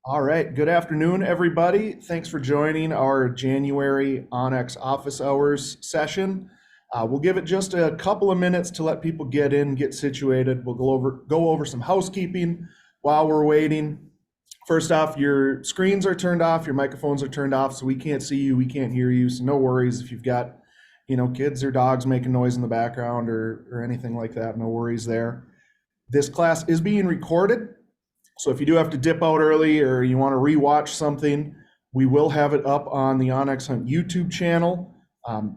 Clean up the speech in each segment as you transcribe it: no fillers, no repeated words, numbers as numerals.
All right. Good afternoon, everybody. Thanks for joining our January onX office hours session. We'll give it just a couple of minutes to let people get in, get situated. We'll go over some housekeeping while we're waiting. First off, your screens are turned off, your microphones are turned off, so we can't see you, we can't hear you. So no worries if you've got, kids or dogs making noise in the background or anything like that. No worries there. This class is being recorded. So if you do have to dip out early or you want to rewatch something, we will have it up on the onX Hunt YouTube channel.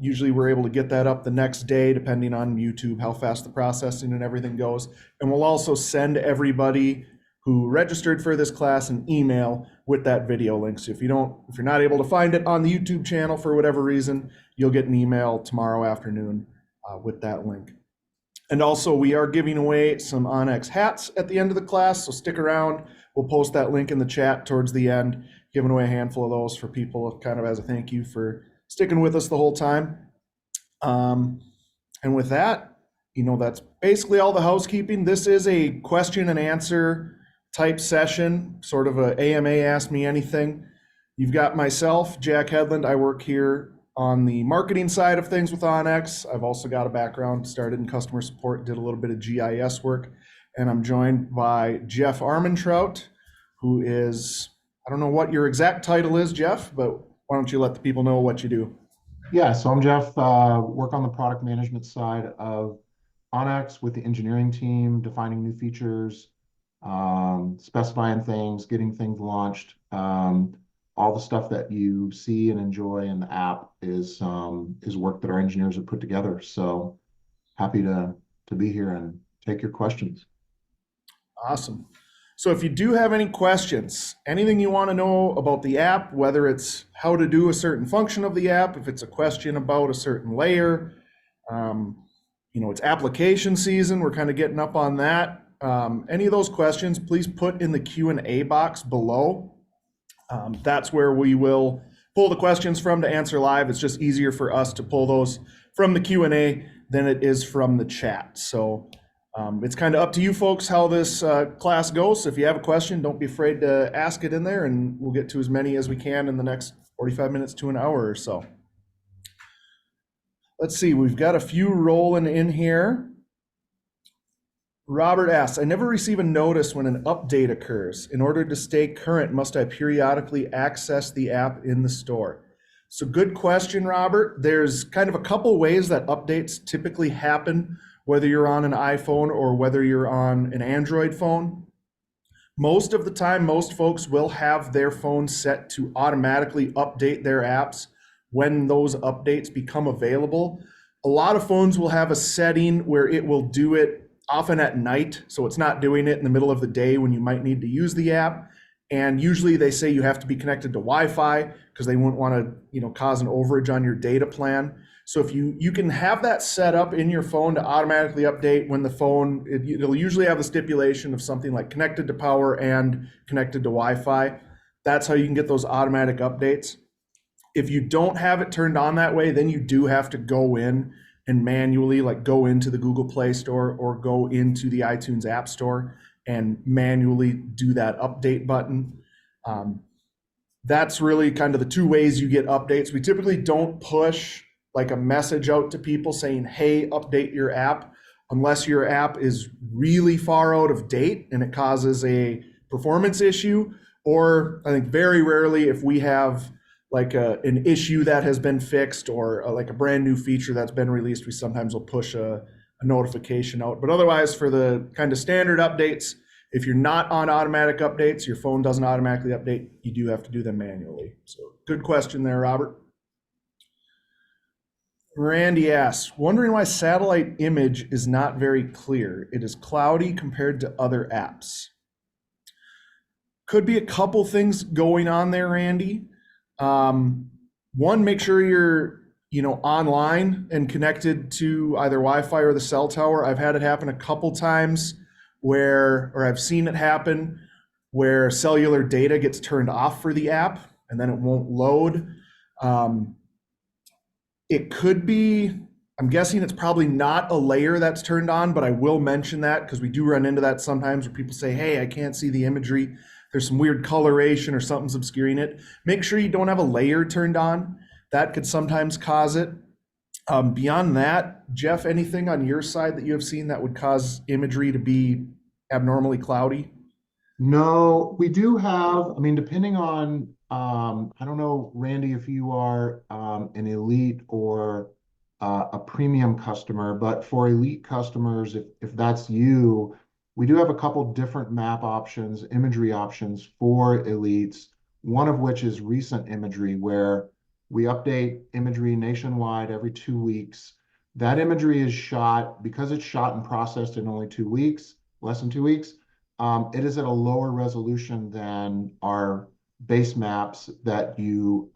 Usually we're able to get that up the next day, depending on YouTube, how fast the processing and everything goes. And we'll also send everybody who registered for this class an email with that video link. So if you're not able to find it on the YouTube channel for whatever reason, you'll get an email tomorrow afternoon with that link. And also, we are giving away some onX hats at the end of the class, so stick around. We'll post that link in the chat towards the end, giving away a handful of those for people kind of as a thank you for sticking with us the whole time. And with that, that's basically all the housekeeping. This is a question and answer type session, sort of a AMA Ask Me Anything. You've got myself, Jack Hedlund. I work here on the marketing side of things with onX. I've also got a background, started in customer support, did a little bit of GIS work, and I'm joined by Jeff Armentrout, who is, I don't know what your exact title is, Jeff, but why don't you let the people know what you do? Yeah, so I'm Jeff, work on the product management side of onX with the engineering team, defining new features, specifying things, getting things launched. All the stuff that you see and enjoy in the app is work that our engineers have put together. So happy to be here and take your questions. Awesome. So if you do have any questions, anything you want to know about the app, whether it's how to do a certain function of the app, if it's a question about a certain layer, it's application season, we're kind of getting up on that. Any of those questions, please put in the Q&A box below. That's where we will pull the questions from to answer live. It's just easier for us to pull those from the Q&A than it is from the chat. So it's kind of up to you folks how this class goes. So if you have a question, don't be afraid to ask it in there, and we'll get to as many as we can in the next 45 minutes to an hour or so. Let's see, we've got a few rolling in here. Robert asks, I never receive a notice when an update occurs. In order to stay current, must I periodically access the app in the store? So good question, Robert. There's kind of a couple ways that updates typically happen, whether you're on an iPhone or whether you're on an Android phone. Most of the time, most folks will have their phone set to automatically update their apps when those updates become available. A lot of phones will have a setting where it will do it often at night, so it's not doing it in the middle of the day when you might need to use the app. And usually they say you have to be connected to Wi-Fi because they wouldn't want to, cause an overage on your data plan. So if you can have that set up in your phone to automatically update when the phone, it'll usually have the stipulation of something like connected to power and connected to Wi-Fi. That's how you can get those automatic updates. If you don't have it turned on that way, then you do have to go in and manually go into the Google Play Store or go into the iTunes App Store and manually do that update button. That's really kind of the two ways you get updates. We typically don't push a message out to people saying, hey, update your app, unless your app is really far out of date and it causes a performance issue. Or I think very rarely if we have an issue that has been fixed or a brand new feature that's been released, we sometimes will push a notification out. But otherwise, for the kind of standard updates, if you're not on automatic updates, your phone doesn't automatically update, you do have to do them manually. So good question there, Robert. Randy asks, wondering why satellite image is not very clear. It is cloudy compared to other apps. Could be a couple things going on there, Randy. One, make sure you're, online and connected to either Wi-Fi or the cell tower. I've had it happen a couple times or I've seen it happen where cellular data gets turned off for the app and then it won't load. It could be, I'm guessing it's probably not a layer that's turned on, but I will mention that because we do run into that sometimes where people say, hey, I can't see the imagery. there's some weird coloration or something's obscuring it. Make sure you don't have a layer turned on. That could sometimes cause it. Beyond that, Jeff, anything on your side that you have seen that would cause imagery to be abnormally cloudy? No, we do have, I mean, depending on, I don't know, Randy, if you are an elite or a premium customer, but for elite customers, if that's you, we do have a couple different map options, imagery options for elites, one of which is recent imagery, where we update imagery nationwide every 2 weeks. That imagery is shot, because it's shot and processed in only 2 weeks, less than 2 weeks. It is at a lower resolution than our base maps that you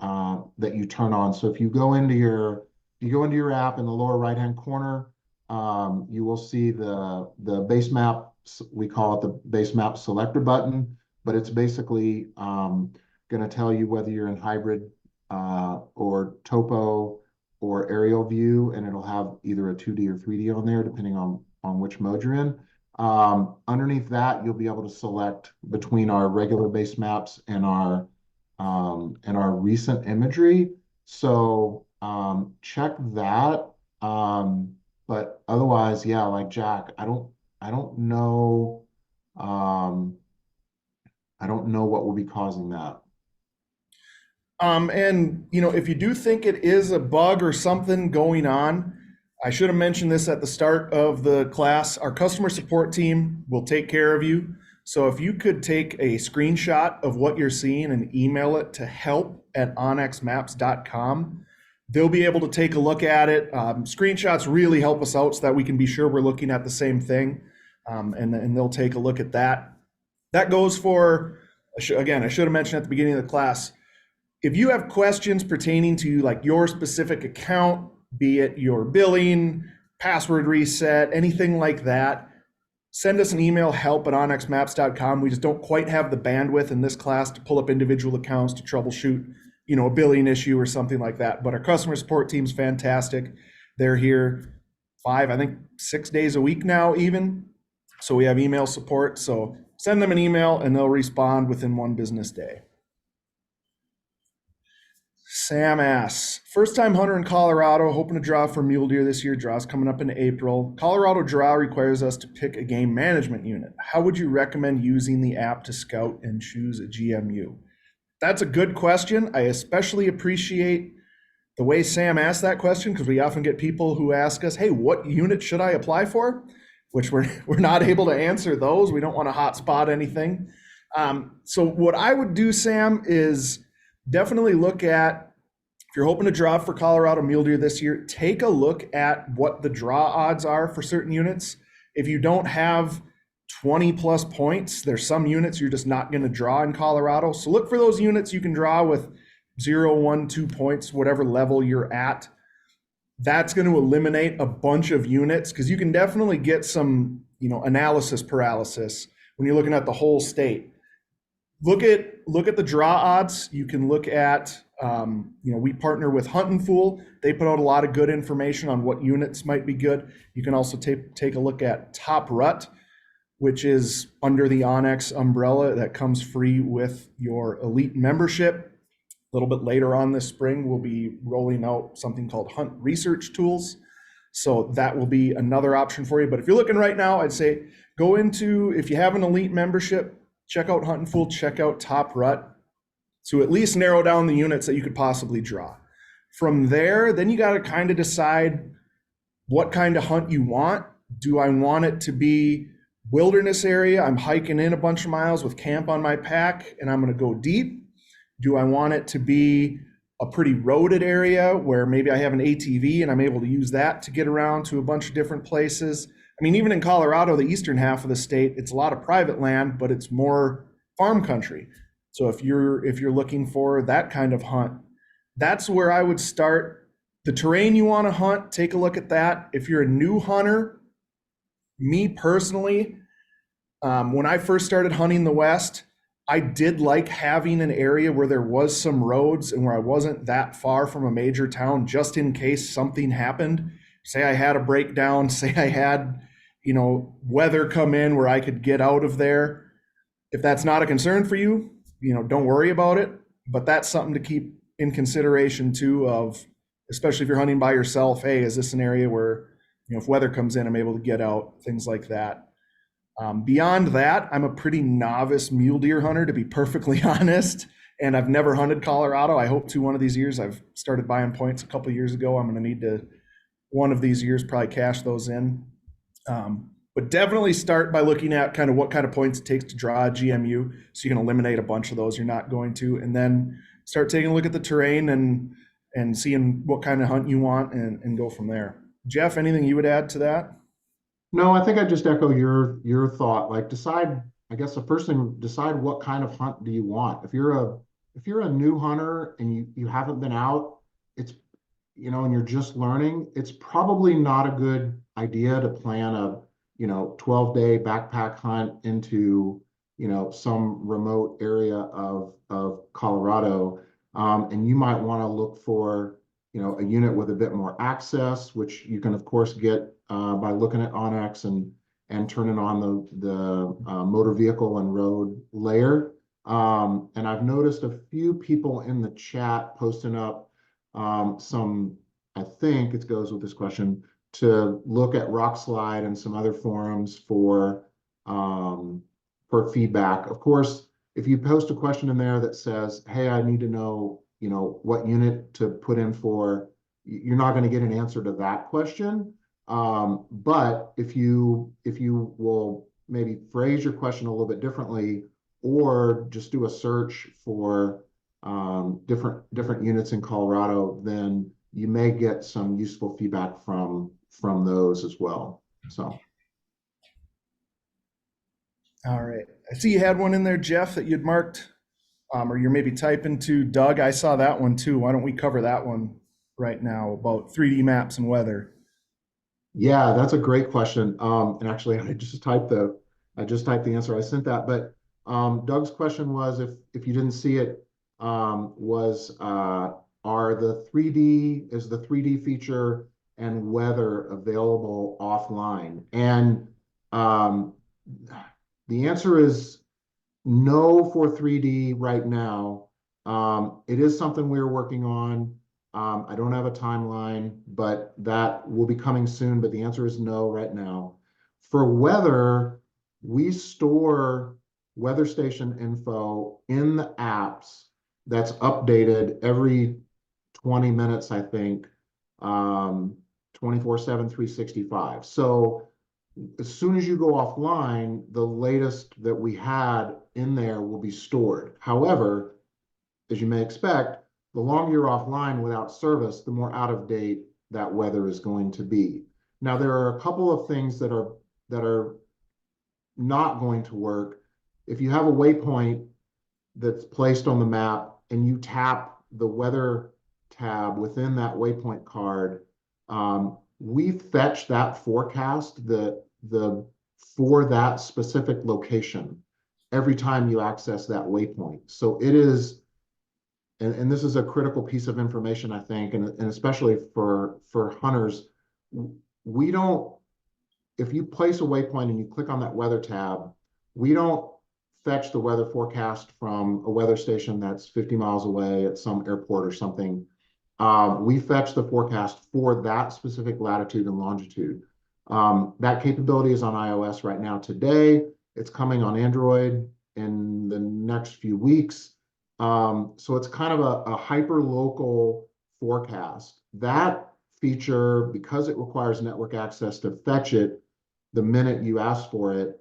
turn on. So if you go into your app in the lower right hand corner, you will see the base map. We call it the base map selector button, but it's basically going to tell you whether you're in hybrid or topo or aerial view, and it'll have either a 2D or 3D on there, depending on which mode you're in. Underneath that, you'll be able to select between our regular base maps and our recent imagery. So check that. But otherwise, yeah, like Jack, I don't know. Um, I don't know what will be causing that. And if you do think it is a bug or something going on, I should have mentioned this at the start of the class. Our customer support team will take care of you. So if you could take a screenshot of what you're seeing and email it to help@onxmaps.com, they'll be able to take a look at it. Screenshots really help us out so that we can be sure we're looking at the same thing. And they'll take a look at that. That goes for, again, I should have mentioned at the beginning of the class, if you have questions pertaining to like your specific account, be it your billing, password reset, anything like that, send us an email, help@onxmaps.com. We just don't quite have the bandwidth in this class to pull up individual accounts to troubleshoot, a billing issue or something like that. But our customer support team's fantastic. They're here 5, I think 6 days a week now even. So we have email support. So send them an email and they'll respond within 1 business day. Sam asks, first time hunter in Colorado, hoping to draw for mule deer this year. Draw's coming up in April. Colorado draw requires us to pick a game management unit. How would you recommend using the app to scout and choose a GMU? That's a good question. I especially appreciate the way Sam asked that question, because we often get people who ask us, hey, what unit should I apply for? Which we're not able to answer those. We don't want to hotspot anything. So what I would do, Sam, is definitely look at, if you're hoping to draw for Colorado mule deer this year, take a look at what the draw odds are for certain units. If you don't have 20 plus points, there's some units you're just not going to draw in Colorado. So look for those units you can draw with 0, 1, 2 points, whatever level you're at. That's going to eliminate a bunch of units, because you can definitely get some, analysis paralysis when you're looking at the whole state. Look at the draw odds. You can look at, we partner with Hunt and Fool. They put out a lot of good information on what units might be good. You can also take a look at Top Rut, which is under the onX umbrella that comes free with your elite membership. A little bit later on this spring, we'll be rolling out something called Hunt Research Tools. So that will be another option for you. But if you're looking right now, I'd say if you have an elite membership, check out Hunt and Fool, check out Top Rut to at least narrow down the units that you could possibly draw. From there, then you got to kind of decide what kind of hunt you want. Do I want it to be wilderness area? I'm hiking in a bunch of miles with camp on my pack and I'm going to go deep. Do I want it to be a pretty roaded area where maybe I have an ATV and I'm able to use that to get around to a bunch of different places? I mean, even in Colorado, the eastern half of the state, it's a lot of private land, but it's more farm country. So if you're looking for that kind of hunt, that's where I would start. The terrain you want to hunt, take a look at that. If you're a new hunter, me personally, when I first started hunting the West, I did like having an area where there was some roads and where I wasn't that far from a major town, just in case something happened. Say I had a breakdown, say I had, weather come in where I could get out of there. If that's not a concern for you, don't worry about it. But that's something to keep in consideration too. Of especially if you're hunting by yourself. Hey, is this an area where if weather comes in, I'm able to get out, things like that. Beyond that, I'm a pretty novice mule deer hunter, to be perfectly honest. And I've never hunted Colorado. I hope to one of these years. I've started buying points a couple of years ago. I'm going to need to one of these years probably cash those in. But definitely start by looking at kind of what kind of points it takes to draw a GMU. So you can eliminate a bunch of those you're not going to, and then start taking a look at the terrain and seeing what kind of hunt you want and go from there. Jeff, anything you would add to that? No, I think I just echo your thought. Like decide, I guess the first thing, decide what kind of hunt do you want. If you're a new hunter and you haven't been out, it's and you're just learning, it's probably not a good idea to plan a 12-day backpack hunt into some remote area of Colorado. And you might want to look for a unit with a bit more access, which you can of course get by looking at onX and turning on the motor vehicle and road layer. And I've noticed a few people in the chat posting up some, I think it goes with this question, to look at Rockslide and some other forums for feedback. Of course, if you post a question in there that says, "Hey, I need to know, what unit to put in for," you're not going to get an answer to that question. But if you will maybe phrase your question a little bit differently, or just do a search for different units in Colorado, then you may get some useful feedback from those as well. So All right. I see you had one in there, Jeff, that you'd marked, or you're maybe typing to Doug. I saw that one too. Why don't we cover that one right now about 3D maps and weather? yeah, that's a great question. And actually, I just typed the answer. I sent that, but Doug's question was, if you didn't see it, was is the 3D feature and weather available offline? And um, the answer is no for 3D right now. It is something we're working on. I don't have a timeline, but that will be coming soon. But the answer is no right now. For weather, we store weather station info in the apps that's updated every 20 minutes, I think, 24/7, 365. So as soon as you go offline, the latest that we had in there will be stored. However, as you may expect, the longer you're offline without service, the more out of date that weather is going to be. Now, there are a couple of things that are not going to work. If you have a waypoint that's placed on the map and you tap the weather tab within that waypoint card, we fetch that forecast for that specific location every time you access that waypoint. So it is, and this is a critical piece of information, I think, and especially for hunters, we don't, if you place a waypoint and you click on that weather tab, we don't fetch the weather forecast from a weather station that's 50 miles away at some airport or something. We fetch the forecast for that specific latitude and longitude. That capability is on iOS right now today. It's coming on Android in the next few weeks. So it's kind of a hyper local forecast. That feature, because it requires network access to fetch it the minute you ask for it,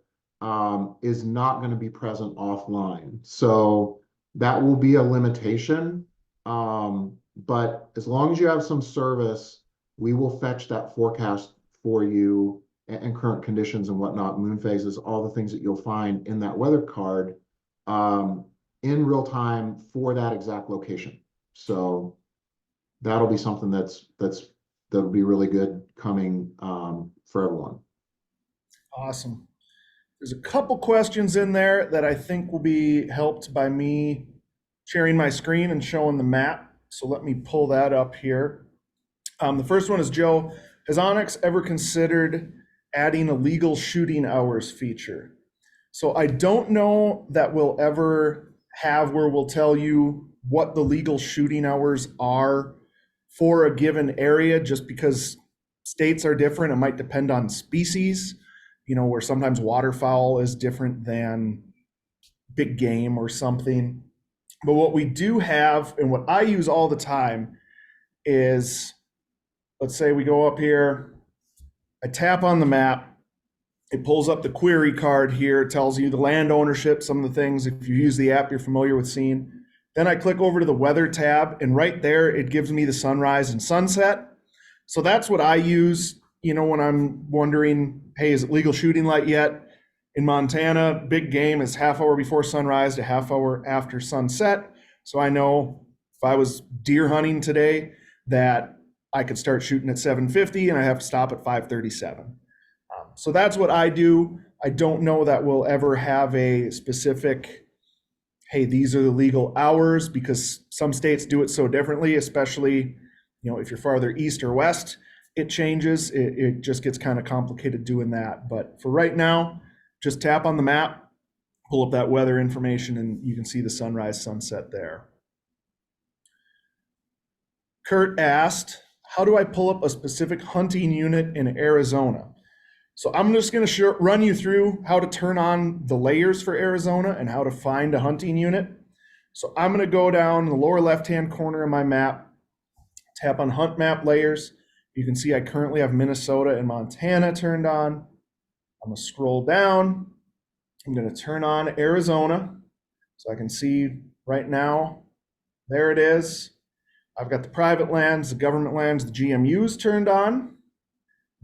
is not going to be present offline. So that will be a limitation. But as long as you have some service, we will fetch that forecast for you, and current conditions and whatnot, moon phases, all the things that you'll find in that weather card, in real time for that exact location. So that'll be something that'll be really good coming for everyone. Awesome. There's a couple questions in there that I think will be helped by me sharing my screen and showing the map. So let me pull that up here. The first one is Joe. Has onX ever considered adding a legal shooting hours feature? So I don't know that we'll ever have where we'll tell you what the legal shooting hours are for a given area, just because states are different. It might depend on species, where sometimes waterfowl is different than big game or something. But what we do have, and what I use all the time, is, let's say we go up here, I tap on the map, it pulls up the query card here, it tells you the land ownership, some of the things, if you use the app, you're familiar with seeing. Then I click over to the weather tab, and right there, it gives me the sunrise and sunset. So that's what I use, when I'm wondering, hey, is it legal shooting light yet? In Montana, big game is half hour before sunrise to half hour after sunset. So I know if I was deer hunting today that I could start shooting at 7:50 and I have to stop at 5:37. So that's what I do. I don't know that we'll ever have a specific, hey, these are the legal hours, because some states do it so differently, especially, if you're farther east or west, it changes. It just gets kind of complicated doing that. But for right now, just tap on the map, pull up that weather information, and you can see the sunrise, sunset there. Kurt asked, how do I pull up a specific hunting unit in Arizona? So I'm just going to run you through how to turn on the layers for Arizona and how to find a hunting unit. So I'm going to go down in the lower left-hand corner of my map, tap on Hunt Map Layers. You can see I currently have Minnesota and Montana turned on. I'm going to scroll down. I'm going to turn on Arizona. So I can see right now, there it is. I've got the private lands, the government lands, the GMUs turned on.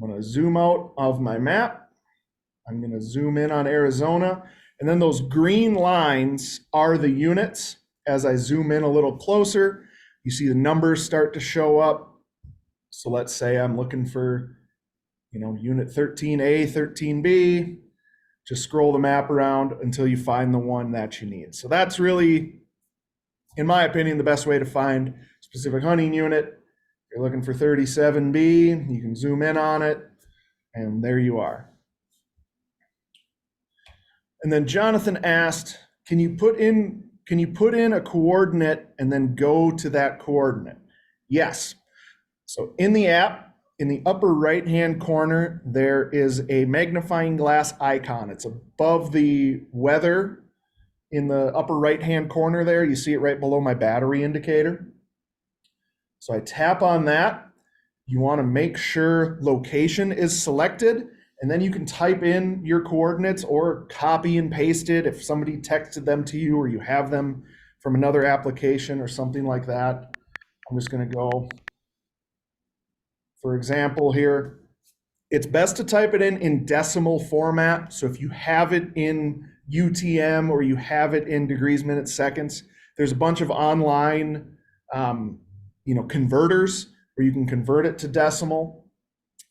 I'm going to zoom out of my map. I'm going to zoom in on Arizona. And then those green lines are the units. As I zoom in a little closer, you see the numbers start to show up. So let's say I'm looking for, unit 13A, 13B. Just scroll the map around until you find the one that you need. So that's really, in my opinion, the best way to find a specific hunting unit. If you're looking for 37B, you can zoom in on it, and there you are. And then Jonathan asked, can you put in a coordinate and then go to that coordinate? Yes. So in the app, in the upper right-hand corner, there is a magnifying glass icon. It's above the weather in the upper right-hand corner there. You see it right below my battery indicator. So I tap on that. You want to make sure location is selected, and then you can type in your coordinates or copy and paste it if somebody texted them to you or you have them from another application or something like that. I'm just going to go, for example, here. It's best to type it in decimal format. So if you have it in UTM or you have it in degrees, minutes, seconds, there's a bunch of online converters where you can convert it to decimal.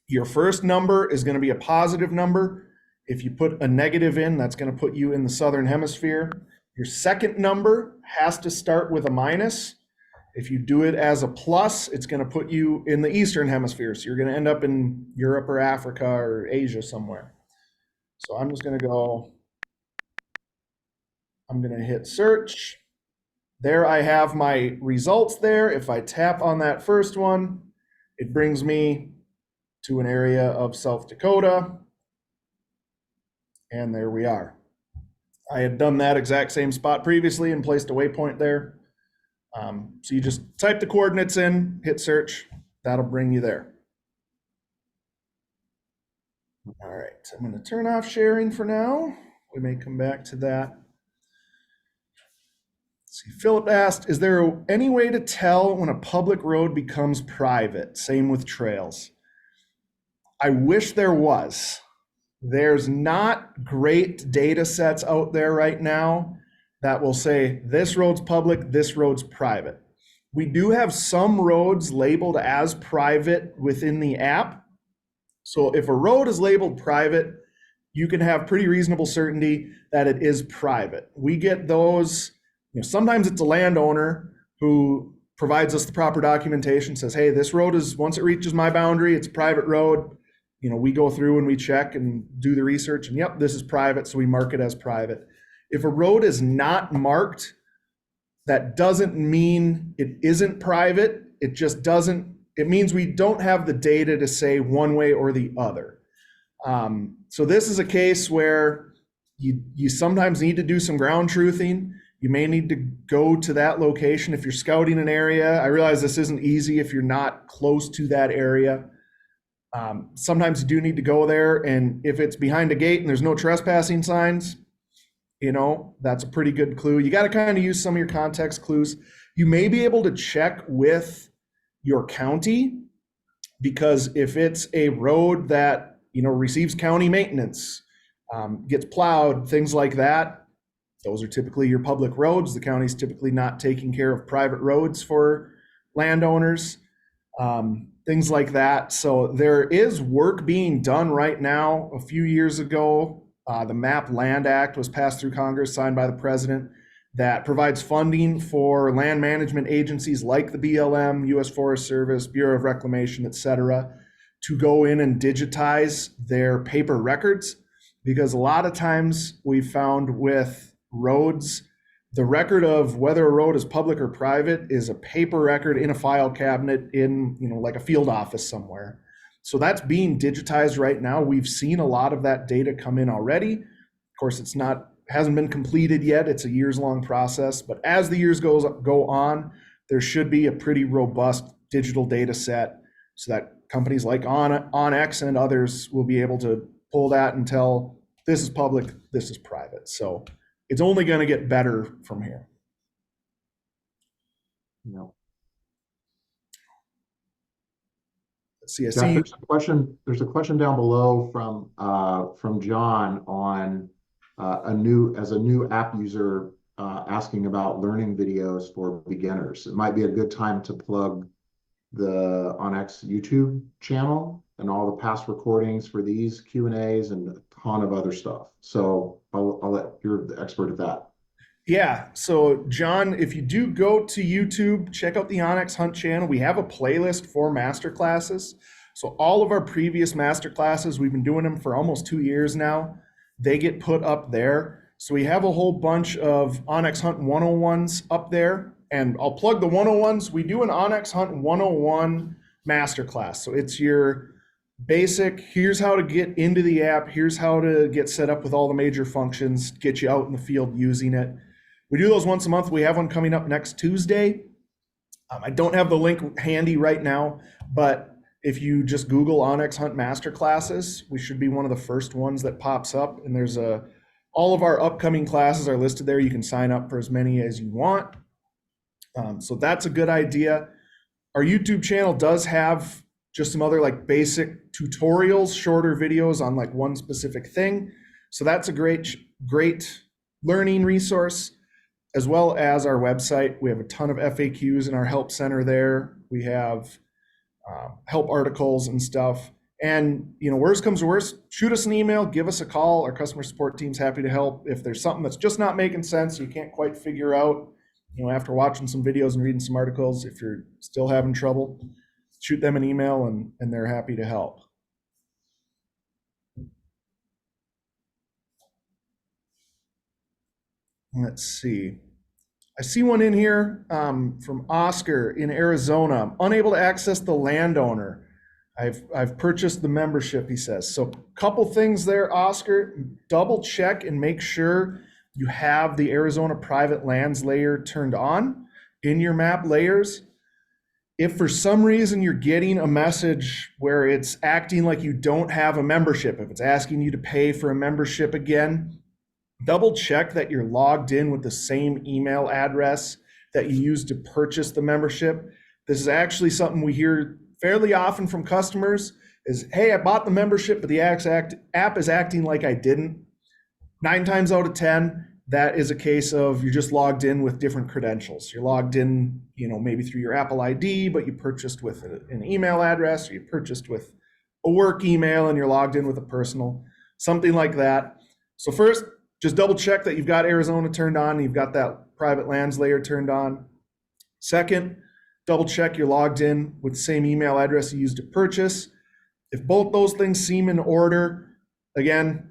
Your first number is going to be a positive number. If you put a negative in, that's going to put you in the southern hemisphere. Your second number has to start with a minus. If you do it as a plus, it's going to put you in the eastern hemisphere. So you're going to end up in Europe or Africa or Asia somewhere. So I'm just going to go, I'm going to hit search. There I have my results there. If I tap on that first one, it brings me to an area of South Dakota. And there we are. I had done that exact same spot previously and placed a waypoint there. So you just type the coordinates in, hit search, that'll bring you there. All right, I'm going to turn off sharing for now. We may come back to that. Let's see, Philip asked, is there any way to tell when a public road becomes private? Same with trails. I wish there was. There's not great data sets out there right now that will say this road's public, this road's private. We do have some roads labeled as private within the app. So if a road is labeled private, you can have pretty reasonable certainty that it is private. We get those, sometimes it's a landowner who provides us the proper documentation, says, hey, this road is, once it reaches my boundary, it's a private road. we go through and we check and do the research, and yep, this is private, so we mark it as private. If a road is not marked, that doesn't mean it isn't private. It just doesn't, it means we don't have the data to say one way or the other. So this is a case where you sometimes need to do some ground truthing. You may need to go to that location if you're scouting an area. I realize this isn't easy if you're not close to that area. Sometimes you do need to go there, and if it's behind a gate and there's no trespassing signs, that's a pretty good clue. You got to kind of use some of your context clues. You may be able to check with your county, because if it's a road that receives county maintenance, gets plowed, things like that, those are typically your public roads. The county's typically not taking care of private roads for landowners, things like that. So there is work being done right now. A few years ago, the MAP Land Act was passed through Congress, signed by the president, that provides funding for land management agencies like the BLM, U.S. Forest Service, Bureau of Reclamation, et cetera, to go in and digitize their paper records. Because a lot of times we found with roads, the record of whether a road is public or private is a paper record in a file cabinet in, like a field office somewhere. So that's being digitized right now. We've seen a lot of that data come in already. Of course, hasn't been completed yet. It's a years-long process. But as the years go on, there should be a pretty robust digital data set so that companies like onX and others will be able to pull that and tell this is public, this is private. So it's only going to get better from here. No. Let's see. Jeff, there's a question down below from John on a new app user asking about learning videos for beginners. It might be a good time to plug the onX YouTube channel and all the past recordings for these Q&As and a ton of other stuff. So I'll let you're the expert at that. Yeah. So John, if you do go to YouTube, check out the onX Hunt channel. We have a playlist for masterclasses. So all of our previous masterclasses, we've been doing them for almost 2 years now. They get put up there. So we have a whole bunch of onX Hunt 101s up there. And I'll plug the 101s. We do an onX Hunt 101 masterclass. So it's your basic, here's how to get into the app. Here's how to get set up with all the major functions, get you out in the field using it. We do those once a month. We have one coming up next Tuesday. I don't have the link handy right now, but if you just Google onX Hunt Masterclasses, we should be one of the first ones that pops up. And there's all of our upcoming classes are listed there. You can sign up for as many as you want. So that's a good idea. Our YouTube channel does have just some other like basic tutorials, shorter videos on like one specific thing. So that's a great learning resource, as well as our website. We have a ton of FAQs in our help center there. We have help articles and stuff. And worst comes to worst, shoot us an email, give us a call. Our customer support team's happy to help. If there's something that's just not making sense, you can't quite figure out, after watching some videos and reading some articles, if you're still having trouble, shoot them an email and they're happy to help. Let's see. I see one in here from Oscar in Arizona. I'm unable to access the landowner. I've purchased the membership, he says. So a couple things there, Oscar. Double check and make sure you have the Arizona private lands layer turned on in your map layers. If for some reason you're getting a message where it's acting like you don't have a membership, if it's asking you to pay for a membership again, double check that you're logged in with the same email address that you used to purchase the membership. This is actually something we hear fairly often from customers is, hey, I bought the membership, but the app is acting like I didn't. 9 times out of 10, that is a case of you're just logged in with different credentials. You're logged in, maybe through your Apple ID, but you purchased with an email address, or you purchased with a work email and you're logged in with a personal, something like that. So first, just double check that you've got Arizona turned on, and you've got that private lands layer turned on. Second, double check you're logged in with the same email address you used to purchase. If both those things seem in order, again,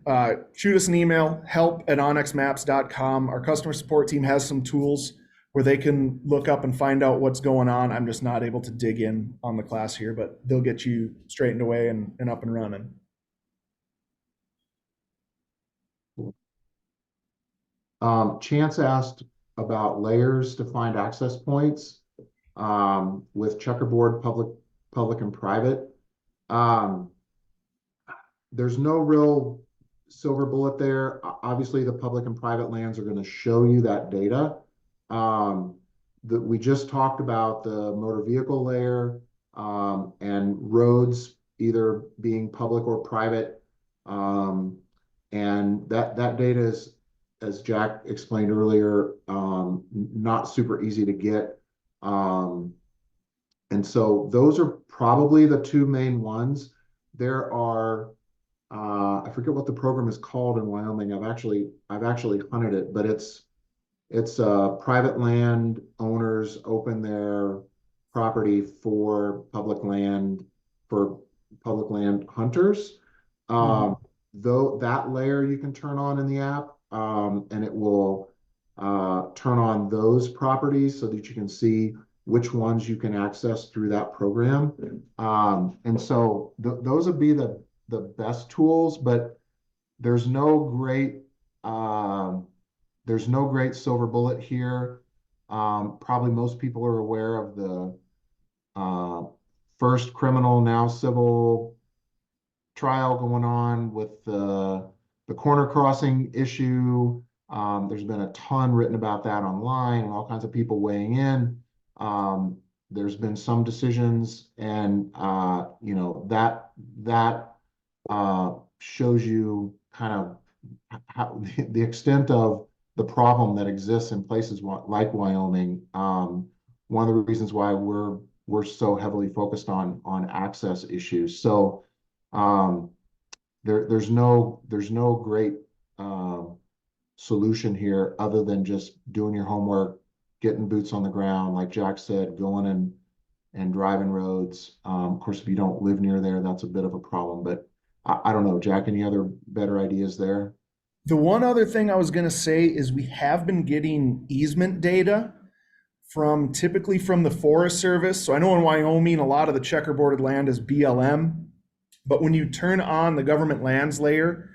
shoot us an email, help@onxmaps.com. Our customer support team has some tools where they can look up and find out what's going on. I'm just not able to dig in on the class here, but they'll get you straightened away and up and running. Chance asked about layers to find access points with checkerboard public and private. Um, there's no real silver bullet there. Obviously, the public and private lands are going to show you that data. We just talked about the motor vehicle layer and roads either being public or private. And that data is, as Jack explained earlier, not super easy to get. And so those are probably the two main ones. There are I forget what the program is called in Wyoming. I've actually hunted it, but it's private land owners open their property for public land hunters. Mhm. Though that layer you can turn on in the app, and it will turn on those properties so that you can see which ones you can access through that program. And so those would be the best tools, but there's no great um, there's no great silver bullet here. Probably most people are aware of the uh, first criminal, now civil trial going on with the corner crossing issue. There's been a ton written about that online and all kinds of people weighing in. There's been some decisions, and that shows you kind of how the extent of the problem that exists in places like Wyoming. One of the reasons why we're so heavily focused on access issues. So um, there's no great solution here other than just doing your homework, getting boots on the ground, like Jack said, going and driving roads. Of course, if you don't live near there, that's a bit of a problem. But I don't know, Jack, any other better ideas there? The one other thing I was going to say is we have been getting easement data typically from the Forest Service. So I know in Wyoming, a lot of the checkerboarded land is BLM, but when you turn on the government lands layer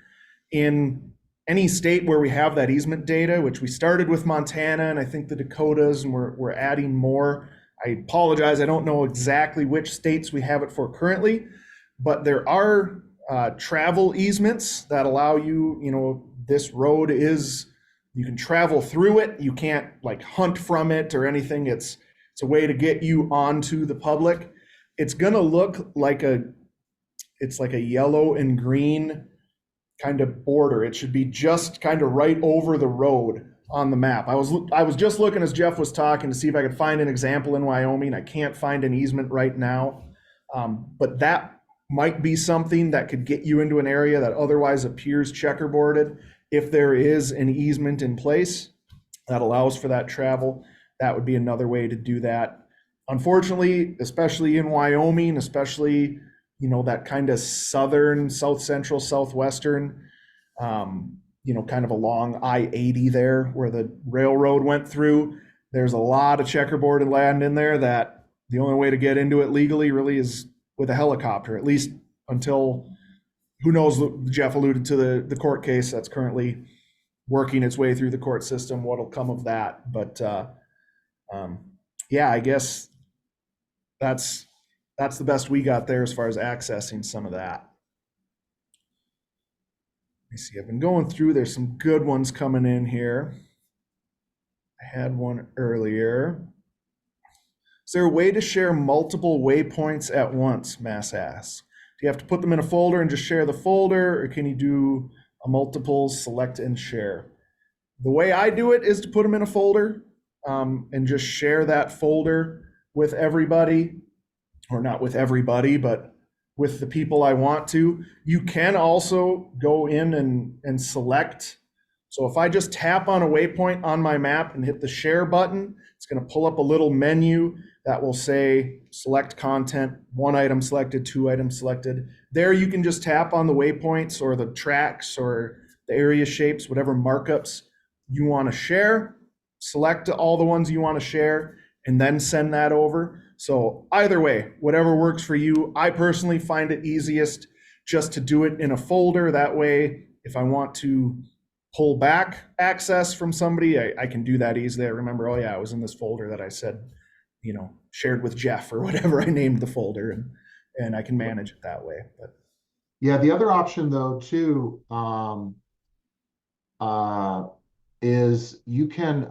in any state where we have that easement data, which we started with Montana and I think the Dakotas, and we're adding more. I apologize, I don't know exactly which states we have it for currently, but there are travel easements that allow you, this road is, you can travel through it. You can't like hunt from it or anything. It's a way to get you onto the public. It's gonna look like it's like a yellow and green kind of border. It should be just kind of right over the road on the map. I was just looking as Jeff was talking to see if I could find an example in Wyoming. I can't find an easement right now, but that might be something that could get you into an area that otherwise appears checkerboarded. If there is an easement in place that allows for that travel, that would be another way to do that. Unfortunately, especially in Wyoming, especially that kind of southern, south central, southwestern, kind of along I-80 there where the railroad went through. There's a lot of checkerboarded land in there that the only way to get into it legally really is with a helicopter, at least until, who knows, Jeff alluded to the court case that's currently working its way through the court system, what'll come of that. But um, yeah, I guess that's the best we got there as far as accessing some of that. Let me see, I've been going through, there's some good ones coming in here. I had one earlier. Is there a way to share multiple waypoints at once? Mass asks. Do you have to put them in a folder and just share the folder, or can you do a multiples, select and share? The way I do it is to put them in a folder and just share that folder with everybody, or not with everybody, but with the people I want to. You can also go in and select So if I just tap on a waypoint on my map and hit the share button, it's going to pull up a little menu that will say select content, one item selected, two items selected. There you can just tap on the waypoints or the tracks or the area shapes, whatever markups you want to share, select all the ones you want to share, and then send that over. So either way, whatever works for you. I personally find it easiest just to do it in a folder. That way, if I want to pull back access from somebody, I can do that easily. I remember, oh yeah, I was in this folder that I said, shared with Jeff or whatever I named the folder, and I can manage it that way. But Yeah, the other option though too uh, is you can.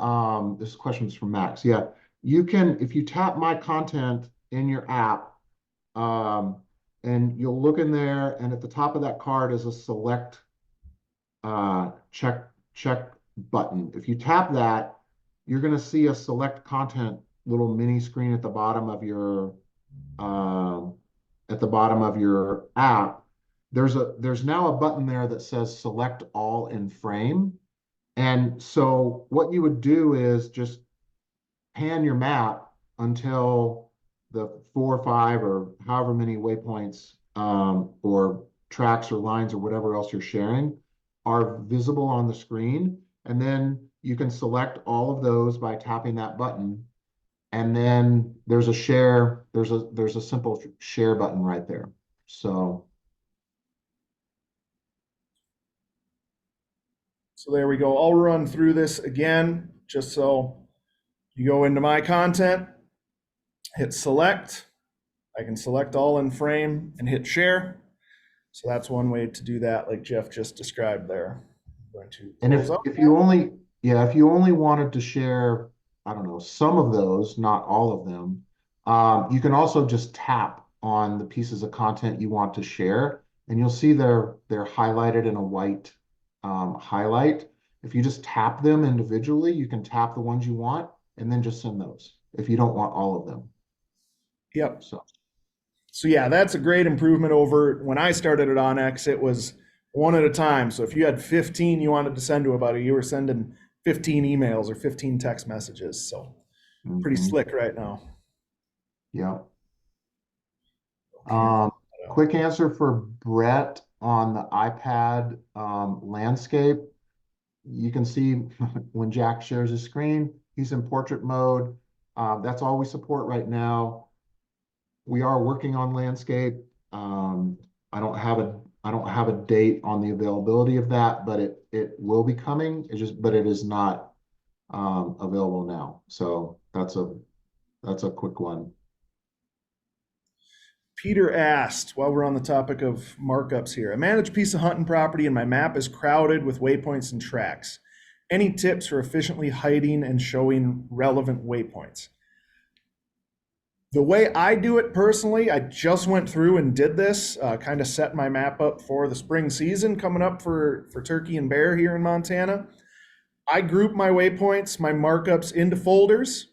This question is from Max. Yeah, you can if you tap my content in your app, um, and you'll look in there, and at the top of that card is a select check button. If you tap that, you're going to see a select content little mini screen um, at the bottom of your app. There's now a button there that says select all in frame. And so what you would do is just pan your map until the 4 or 5 or however many waypoints or tracks or lines or whatever else you're sharing are visible on the screen. And then you can select all of those by tapping that button. And then there's a simple share button right there. So there we go. I'll run through this again, just so you go into my content, hit select. I can select all in frame and hit share. So that's one way to do that, like Jeff just described there. I'm going to And close up. if you only wanted to share, I don't know, some of those, not all of them, you can also just tap on the pieces of content you want to share, and you'll see they're highlighted in a white highlight. If you just tap them individually, you can tap the ones you want and then just send those if you don't want all of them. Yep. So So yeah, that's a great improvement over when I started at onX. It was one at a time. So if you had 15 you wanted to send to a buddy, you were sending 15 emails or 15 text messages. So pretty mhm, slick right now. yeah. Okay. Quick answer for Brett on the iPad landscape. You can see when Jack shares his screen, he's in portrait mode. That's all we support right now. We are working on landscape. Um, I don't have a date on the availability of that, but it will be coming. But it is not available now. So that's a quick one. Peter asked, while we're on the topic of markups here, I manage a piece of hunting property and my map is crowded with waypoints and tracks. Any tips for efficiently hiding and showing relevant waypoints? The way I do it personally, I just went through and did this, kind of set my map up for the spring season coming up for turkey and bear here in Montana. I group my waypoints, my markups into folders.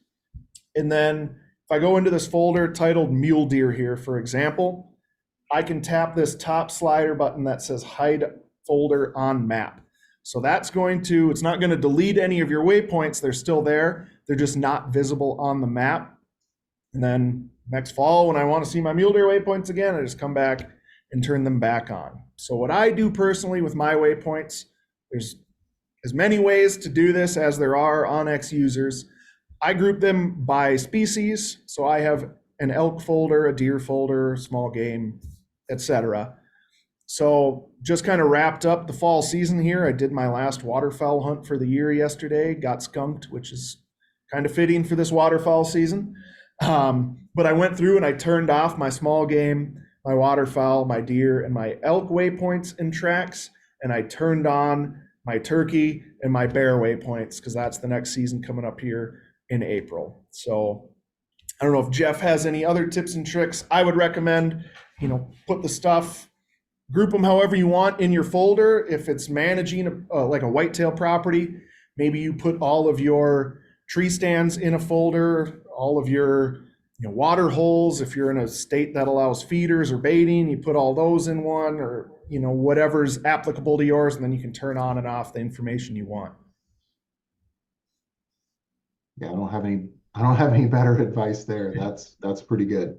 And then if I go into this folder titled mule deer here, for example, I can tap this top slider button that says hide folder on map. So it's not going to delete any of your waypoints. They're still there. They're just not visible on the map. And then next fall, when I want to see my mule deer waypoints again, I just come back and turn them back on. So what I do personally with my waypoints, there's as many ways to do this as there are onX users. I group them by species. So I have an elk folder, a deer folder, small game, etc. So just kind of wrapped up the fall season here. I did my last waterfowl hunt for the year yesterday, got skunked, which is kind of fitting for this waterfowl season. But I went through and I turned off my small game, my waterfowl, my deer, and my elk waypoints and tracks, and I turned on my turkey and my bear waypoints because that's the next season coming up here in April. So I don't know if Jeff has any other tips and tricks. I would recommend, put the stuff, group them however you want in your folder. If it's managing like a whitetail property, maybe you put all of your tree stands in a folder, all of your water holes. If you're in a state that allows feeders or baiting, you put all those in one, or whatever's applicable to yours, and then you can turn on and off the information you want. Yeah, I don't have any better advice there. That's pretty good.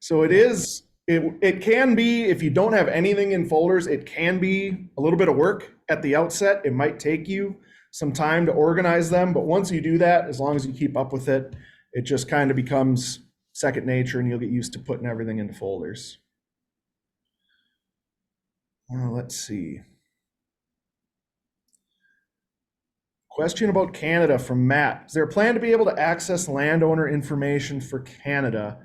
So it can be, if you don't have anything in folders, it can be a little bit of work at the outset. It might take you some time to organize them, but once you do that, as long as you keep up with it, it just kind of becomes second nature and you'll get used to putting everything into folders. Let's see. Question about Canada from Matt. Is there a plan to be able to access landowner information for Canada?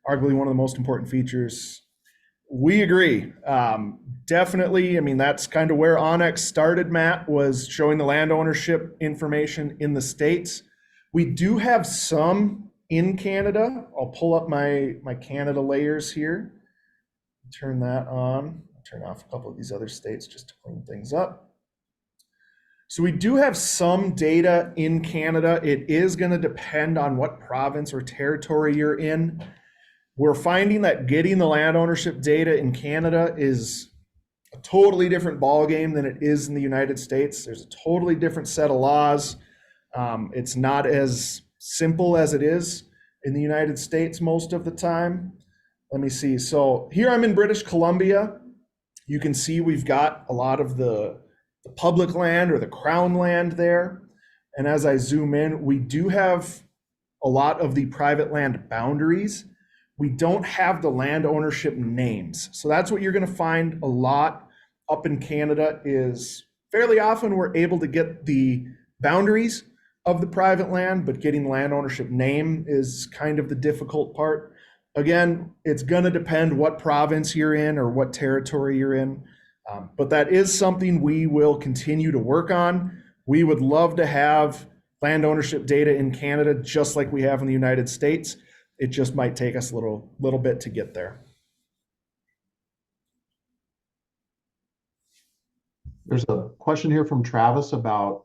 Arguably one of the most important features. We agree. Definitely. I mean, that's kind of where onX started, Matt, was showing the land ownership information in the States. We do have some in Canada. I'll pull up my Canada layers here. Turn that on. Turn off a couple of these other states just to clean things up. So we do have some data in Canada. It is going to depend on what province or territory you're in. We're finding that getting the land ownership data in Canada is a totally different ballgame than it is in the United States. There's a totally different set of laws. It's not as simple as it is in the United States most of the time. Let me see. So here I'm in British Columbia. You can see we've got a lot of the public land or the crown land there. And as I zoom in, we do have a lot of the private land boundaries. We don't have the land ownership names. So that's what you're going to find a lot up in Canada is fairly often we're able to get the boundaries of the private land, but getting the land ownership name is kind of the difficult part. Again, it's going to depend what province you're in or what territory you're in. But that is something we will continue to work on. We would love to have land ownership data in Canada just like we have in the United States. It just might take us a little bit to get there. There's a question here from Travis about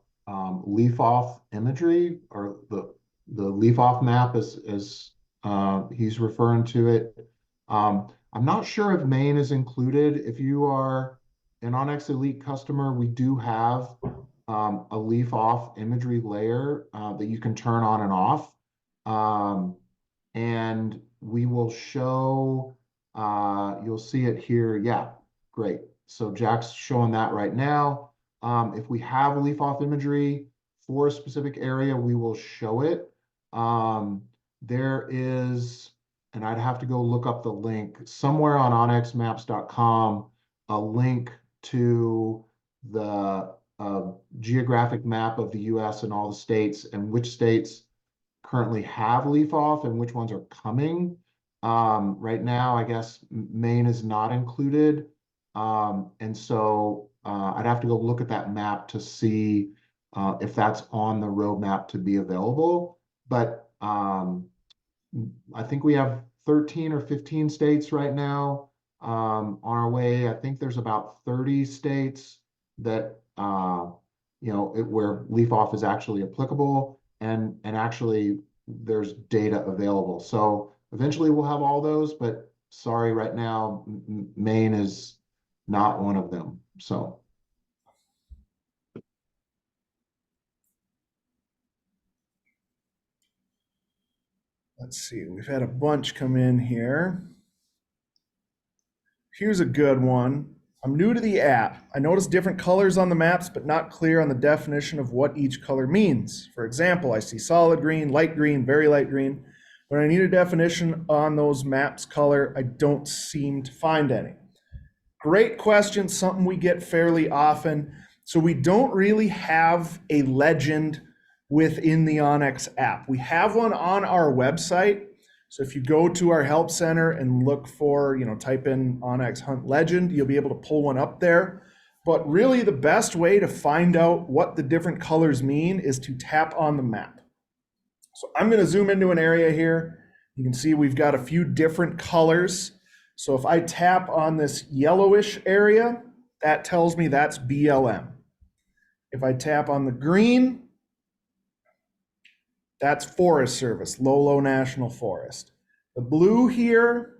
leaf off imagery, or the leaf off map as he's referring to it. I'm not sure if Maine is included. If you are an onX Elite customer, we do have a leaf off imagery layer that you can turn on and off. And we will show, you'll see it here. Yeah, great. So Jack's showing that right now. If we have leaf off imagery for a specific area, we will show it. There is, and I'd have to go look up the link, somewhere on onxmaps.com, a link to the geographic map of the US and all the states and which states currently have leaf off and which ones are coming. Right now, I guess Maine is not included. And so I'd have to go look at that map to see if that's on the roadmap to be available. But I think we have 13 or 15 states right now on our way. I think there's about 30 states that where leaf off is actually applicable, and actually there's data available. So eventually we'll have all those, but sorry, right now Maine is not one of them. So let's see, we've had a bunch come in here. Here's a good one. I'm new to the app. I noticed different colors on the maps, but not clear on the definition of what each color means. For example, I see solid green, light green, very light green. When I need a definition on those maps color, I don't seem to find any. Great question, something we get fairly often. So we don't really have a legend within the onX app. We have one on our website. So if you go to our help center and look for, type in onX Hunt Legend, you'll be able to pull one up there. But really the best way to find out what the different colors mean is to tap on the map. So I'm going to zoom into an area here. You can see we've got a few different colors. So if I tap on this yellowish area, that tells me that's BLM. If I tap on the green, that's Forest Service, Lolo National Forest. The blue here,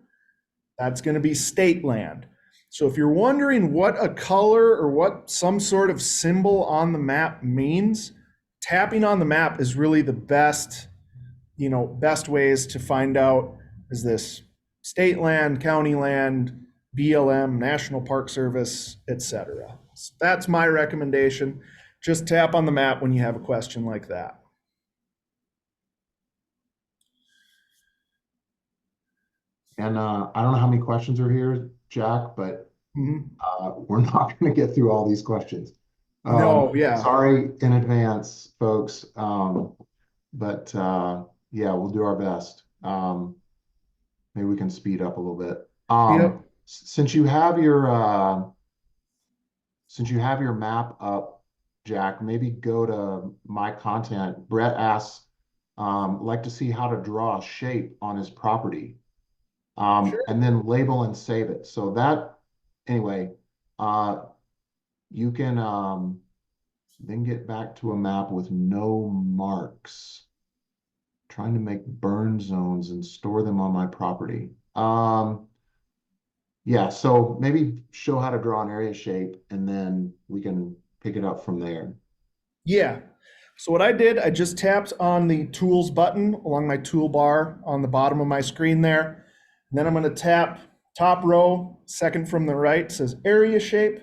that's going to be state land. So if you're wondering what a color or what some sort of symbol on the map means, tapping on the map is really the best, best ways to find out, is this state land, county land, BLM, National Park Service, etc. So that's my recommendation. Just tap on the map when you have a question like that. And I don't know how many questions are here, Jack, but Mhm. we're not going to get through all these questions. No, yeah. Sorry in advance, folks. But yeah, we'll do our best. Maybe we can speed up a little bit. Yep. Since you have your map up, Jack, maybe go to my content. Brett asks, like to see how to draw a shape on his property, Sure. and then label and save it. So that, anyway, uh, you can then get back to a map with no marks. Trying to make burn zones and store them on my property. Yeah, so maybe show how to draw an area shape and then we can pick it up from there. Yeah. So what I did, I just tapped on the tools button along my toolbar on the bottom of my screen there. And then I'm going to tap top row, second from the right, says area shape.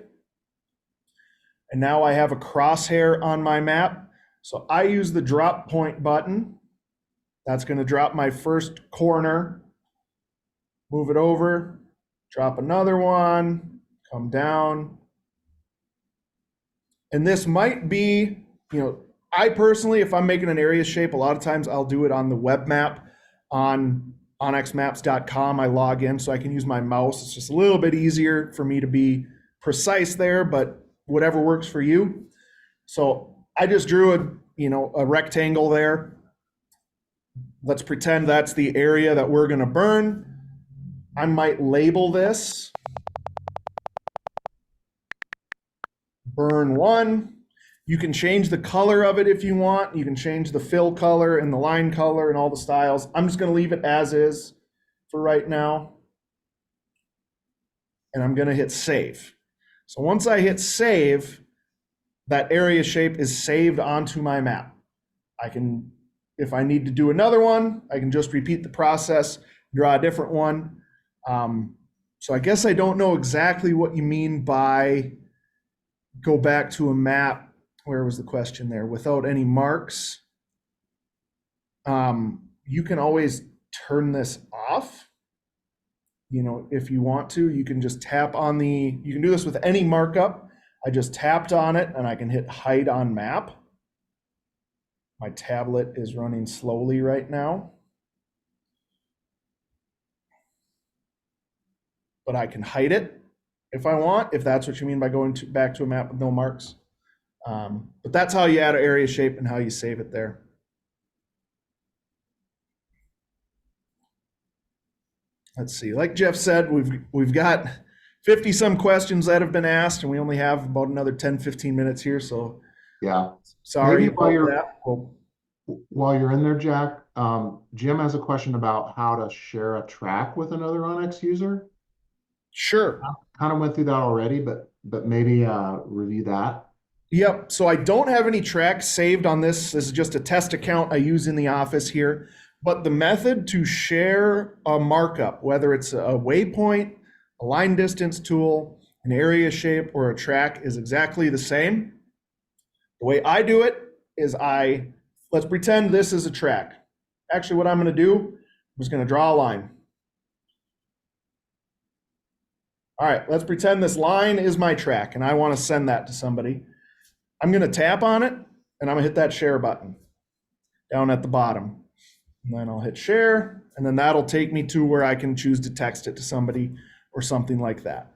And now I have a crosshair on my map. So I use the drop point button. That's going to drop my first corner, move it over, drop another one, come down. And this might be, I personally, if I'm making an area shape, a lot of times I'll do it on the web map on onxmaps.com. I log in so I can use my mouse. It's just a little bit easier for me to be precise there, but whatever works for you. So I just drew a rectangle there. Let's pretend that's the area that we're going to burn. I might label this burn one. You can change the color of it if you want. You can change the fill color and the line color and all the styles. I'm just going to leave it as is for right now. And I'm going to hit save. So once I hit save, that area shape is saved onto my map. I can, if I need to do another one, I can just repeat the process, draw a different one. So I guess I don't know exactly what you mean by go back to a map. Where was the question there? Without any marks. You can always turn this off. If you want to, you can just tap on you can do this with any markup. I just tapped on it and I can hit hide on map. My tablet is running slowly right now, but I can hide it if I want, if that's what you mean by going back to a map with no marks. But that's how you add an area shape and how you save it there. Let's see. Like Jeff said, we've got 50 some questions that have been asked, and we only have about another 10-15 minutes here. So Yeah. sorry Maybe about that. Well, while you're in there, Jack, Jim has a question about how to share a track with another onX user. sure. Kind of went through that already, but maybe review that. Yep. So I don't have any tracks saved on this. This is just a test account I use in the office here. But the method to share a markup, whether it's a waypoint, a line distance tool, an area shape, or a track, is exactly the same. The way I do it is let's pretend this is a track. Actually, what I'm going to do, I'm just going to draw a line. All right, let's pretend this line is my track and I want to send that to somebody. I'm going to tap on it and I'm going to hit that share button down at the bottom. And then I'll hit share, and then that'll take me to where I can choose to text it to somebody or something like that.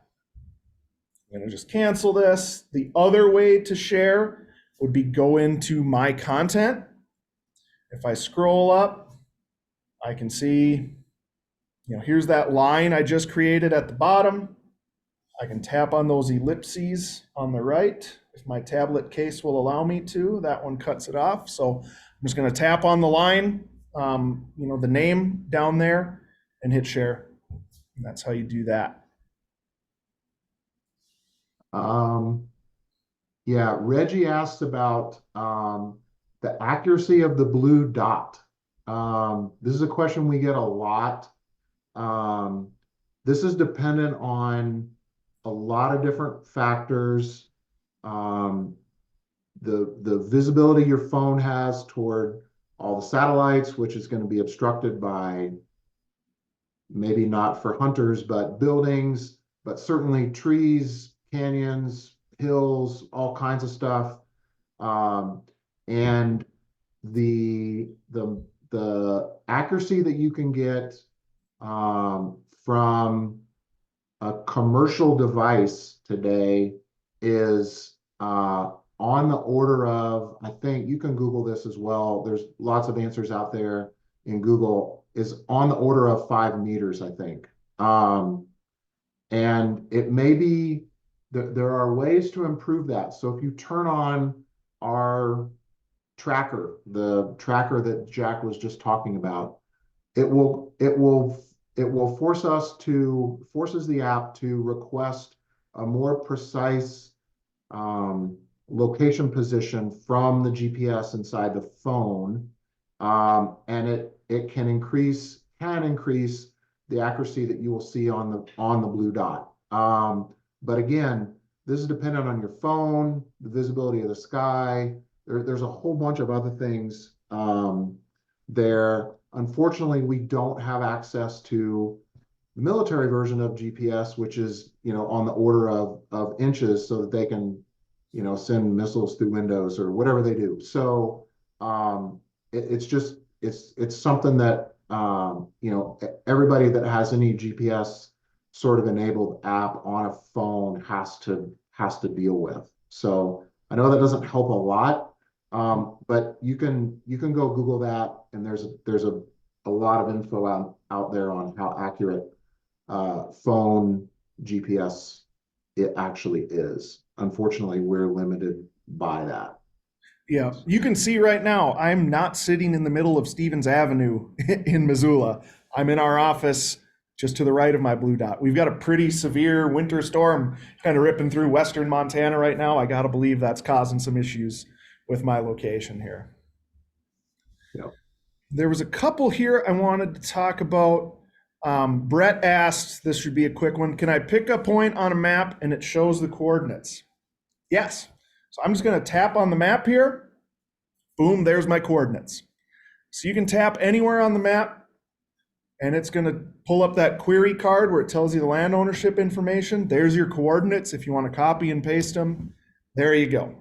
I'm going to just cancel this. The other way to share would be go into my content. If I scroll up, I can see, here's that line I just created at the bottom. I can tap on those ellipses on the right if my tablet case will allow me to. That one cuts it off. So I'm just going to tap on the line, the name down there, and hit share. And that's how you do that. Um, yeah, Reggie asked about the accuracy of the blue dot. This is a question we get a lot. Um, this is dependent on a lot of different factors. Um, the visibility your phone has toward all the satellites, which is going to be obstructed by maybe not for hunters, but buildings, but certainly trees, canyons, hills, all kinds of stuff. Um, and the accuracy that you can get from a commercial device today is on the order of, I think you can Google this as well. There's lots of answers out there in Google, is on the order of 5 meters, I think. And it may be that there are ways to improve that. So if you turn on our tracker, the tracker that Jack was just talking about, it will forces the app to request a more precise um, location position from the GPS inside the phone, and it can increase the accuracy that you will see on the blue dot. But again, this is dependent on your phone, the visibility of the sky. There's a whole bunch of other things there. Unfortunately, we don't have access to the military version of GPS, which is, on the order of inches so that they can, send missiles through windows or whatever they do. So it's just, it's something that, everybody that has any GPS sort of enabled app on a phone has to deal with. So I know that doesn't help a lot, but you can go Google that, and there's a lot of info out there on how accurate phone GPS it actually is. Unfortunately, we're limited by that. Yeah, you can see right now, I'm not sitting in the middle of Stevens Avenue in Missoula. I'm in our office just to the right of my blue dot. We've got a pretty severe winter storm kind of ripping through western Montana right now. I got to believe that's causing some issues with my location here. Yeah. There was a couple here I wanted to talk about. Brett asked, this should be a quick one. Can I pick a point on a map and it shows the coordinates? Yes. So I'm just going to tap on the map here. Boom, there's my coordinates. So you can tap anywhere on the map and it's going to pull up that query card where it tells you the land ownership information. There's your coordinates. If you want to copy and paste them, there you go.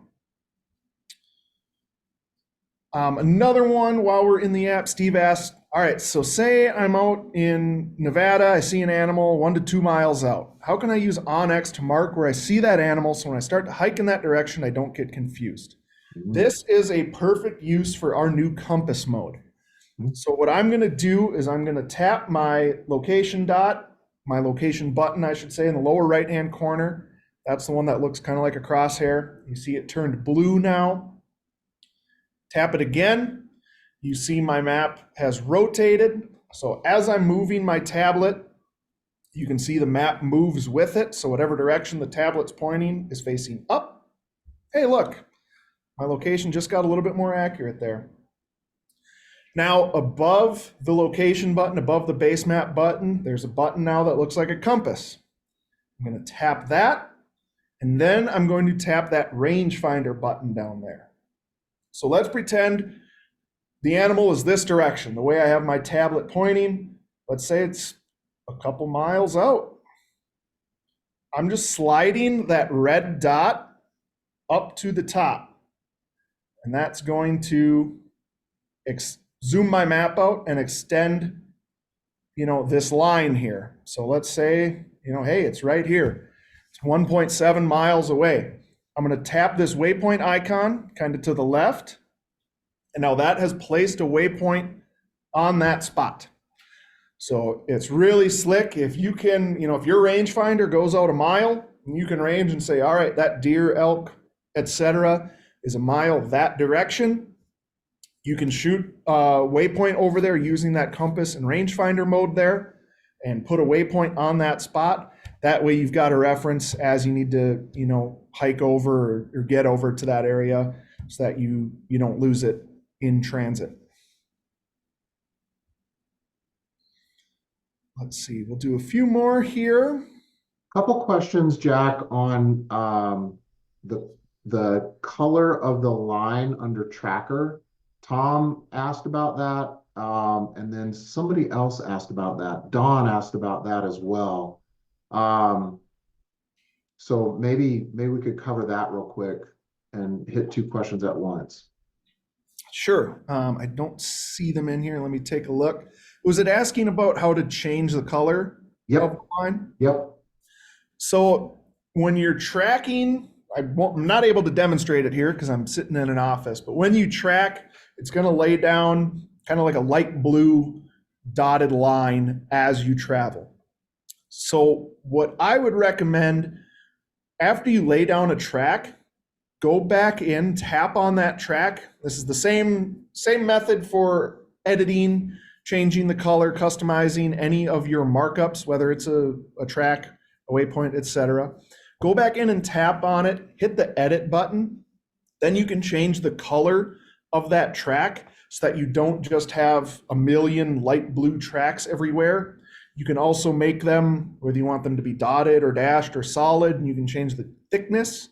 Another one while we're in the app, Steve asked, all right, so say I'm out in Nevada, I see an animal 1 to 2 miles out. How can I use onX to mark where I see that animal so when I start to hike in that direction, I don't get confused? Mhm. This is a perfect use for our new compass mode. Mhm. So what I'm gonna do is I'm gonna tap my location dot, my location button, I should say, in the lower right-hand corner. That's the one that looks kind of like a crosshair. You see it turned blue now. Tap it again. You see my map has rotated. So as I'm moving my tablet, you can see the map moves with it. So whatever direction the tablet's pointing is facing up. Hey, look, my location just got a little bit more accurate there. Now above the location button, above the base map button, there's a button now that looks like a compass. I'm going to tap that, and then I'm going to tap that rangefinder button down there. So let's pretend the animal is this direction, the way I have my tablet pointing. Let's say it's a couple miles out. I'm just sliding that red dot up to the top. And that's going to zoom my map out and extend, this line here. So let's say, hey, it's right here. It's 1.7 miles away. I'm going to tap this waypoint icon kind of to the left. And now that has placed a waypoint on that spot. So it's really slick. If you can, if your rangefinder goes out a mile, you can range and say, all right, that deer, elk, etc., is a mile that direction. You can shoot a waypoint over there using that compass and rangefinder mode there and put a waypoint on that spot. That way you've got a reference as you need to, hike over or get over to that area so that you don't lose it in transit. Let's see, we'll do a few more here. Couple questions, Jack, on the the color of the line under tracker. Tom asked about that, and then somebody else asked about that. Don asked about that as well. Um, so maybe we could cover that real quick and hit two questions at once. Sure. I don't see them in here. Let me take a look. Was it asking about how to change the color of Yep, the line? yep, So when you're tracking, I'm not able to demonstrate it here because I'm sitting in an office, but when you track, it's going to lay down kind of like a light blue dotted line as you travel. So what I would recommend after you lay down a track, go back in, tap on that track. This is the same method for editing, changing the color, customizing any of your markups, whether it's a track, a waypoint, etc. Go back in and tap on it, hit the edit button. Then you can change the color of that track so that you don't just have a million light blue tracks everywhere. You can also make them, whether you want them to be dotted or dashed or solid, and you can change the thickness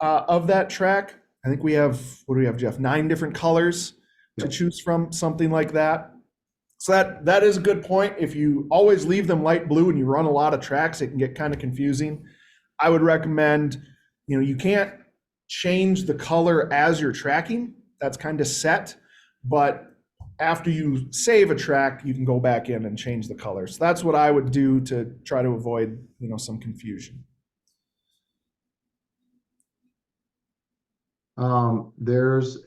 of that track. I think we have, what do we have, Jeff? 9 different colors to yep. choose from, something like that. So that is a good point. If you always leave them light blue and you run a lot of tracks, it can get kind of confusing. I would recommend, you can't change the color as you're tracking. That's kind of set. But after you save a track, you can go back in and change the color. So that's what I would do to try to avoid, some confusion. There's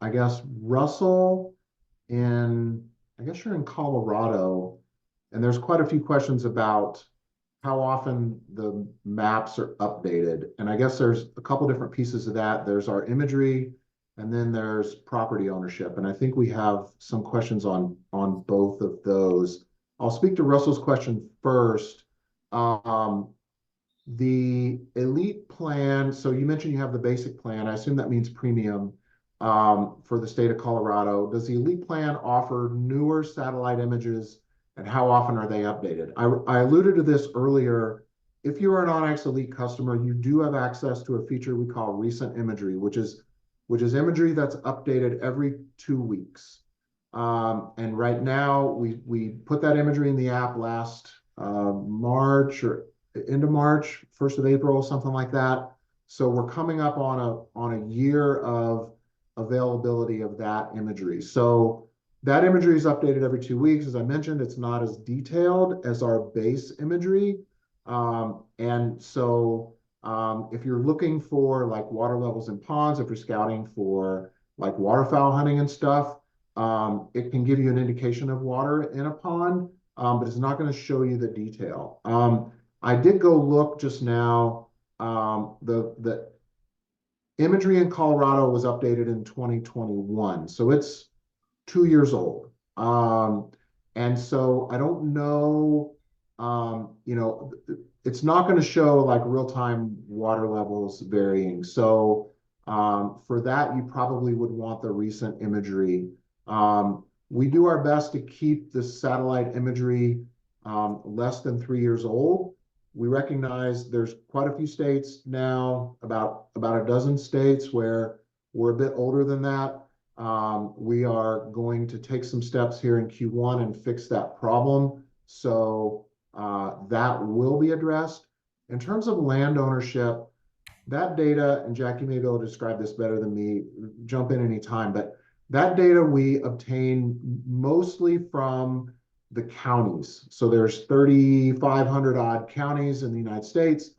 I guess Russell in I guess you're in Colorado, and there's quite a few questions about how often the maps are updated. And I guess there's a couple different pieces of that. There's our imagery, and then there's property ownership. And I think we have some questions on both of those. I'll speak to Russell's question first. Um, the elite plan, so you mentioned you have the basic plan. I assume that means premium for the state of Colorado. Does the elite plan offer newer satellite images, and how often are they updated? I alluded to this earlier. If you are an onX Elite customer, you do have access to a feature we call recent imagery, which is imagery that's updated every 2 weeks. And right now, we put that imagery in the app last March or into March, 1st of April, something like that. So we're coming up on a year of availability of that imagery. So that imagery is updated every 2 weeks. As I mentioned, it's not as detailed as our base imagery. And so if you're looking for like water levels in ponds, if you're scouting for like waterfowl hunting and stuff, it can give you an indication of water in a pond, but it's not going to show you the detail. I did go look just now. The imagery in Colorado was updated in 2021, so it's 2 years old. And so I don't know, it's not going to show like real-time water levels varying. So for that, you probably would want the recent imagery. We do our best to keep the satellite imagery less than 3 years old. We recognize there's quite a few states now, about a dozen states where we're a bit older than that. We are going to take some steps here in Q1 and fix that problem. So that will be addressed. In terms of land ownership, that data, and Jack, you may be able to describe this better than me, jump in anytime, but that data we obtain mostly from the counties. So there's 3,500 odd counties in the United States.